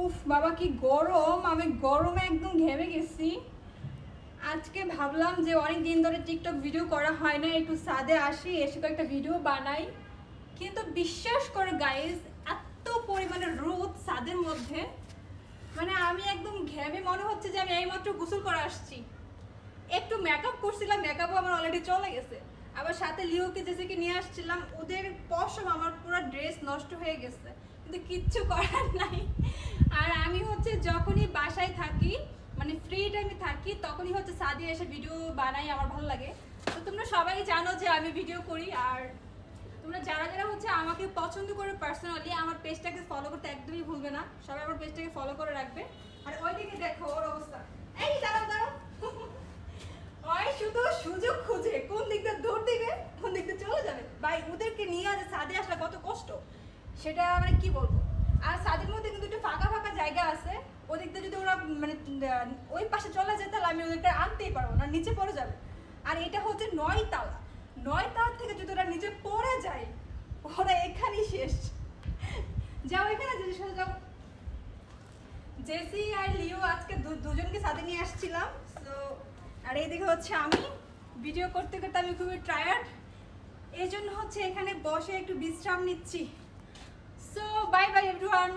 উফ বাবা কি গরম, আমি গরমে একদম ঘেমে গেছি। আজকে ভাবলাম যে অনেক দিন ধরে টিকটক ভিডিও করা হয় না, একটু ছাদে আসি, এসে একটা ভিডিও বানাই। কিন্তু বিশ্বাস করো গাইজ, এত পরিমাণে রোদ ছাদের মধ্যে, মানে আমি একদম ঘেমে মনে হচ্ছে যে আমি এইমাত্র গোসল করে আসছি। একটু মেকআপ করছিলাম, মেকআপও আমার অলরেডি চলে গেছে। আবার সাথে লিওকে জেসিকে নিয়ে আসছিলাম, ওদের পশম আমার পুরো ড্রেস নষ্ট হয়ে গেছে, কিন্তু কিচ্ছু করার নাই। আর আমি হচ্ছে যখনই বাসায় থাকি, মানে ফ্রি টাইমে থাকি, তখনই হচ্ছে ছাদে এসে ভিডিও বানাই, আমার ভালো লাগে। তো তোমরা সবাই জানো যে আমি ভিডিও করি। আর তোমরা যারা যারা হচ্ছে আমাকে পছন্দ করে পার্সোনালি, আমার পেজটাকে ফলো করতে একদমই ভুলবে না। সবাই আমার পেজটাকে ফলো করে রাখবে। আর ওইদিকে দেখো ওর অবস্থা, এই দাঁড়াও দাঁড়াও, ওই শুধু সুযোগ খুঁজে কোন দিক দিয়ে দৌড় দিবে, কোন দিক দিয়ে চলে যাবে। ভাই ওদেরকে নিয়ে আজ ছাদে আসলে কত কষ্ট, সেটা মানে কি বলবো। আর ছাদের মধ্যে কিন্তু একটু ফাঁকা ফাঁকা জায়গা আছে, ওদিক দিয়ে যদি ওরা মানে ওই পাশে চলে যায়, তাহলে আমি ওদেরকে আনতেই পারবো না, নিচে পড়ে যাবে। আর এটা হচ্ছে 9 তালা, 9 তালা থেকে যদি ওরা নিচে পড়ে যায়, ওরা এখানেই শেষ। যাও এখানে জেসির সাথে যাও। জেসি আর লিও আজকে দুজনকে সাথে নিয়ে আসছিলাম। তো আর এইদিকে হচ্ছে আমি ভিডিও করতে করতে আমি খুবই টায়ার্ড, এই জন্য হচ্ছে এখানে বসে একটু বিশ্রাম নিচ্ছি। So bye bye everyone.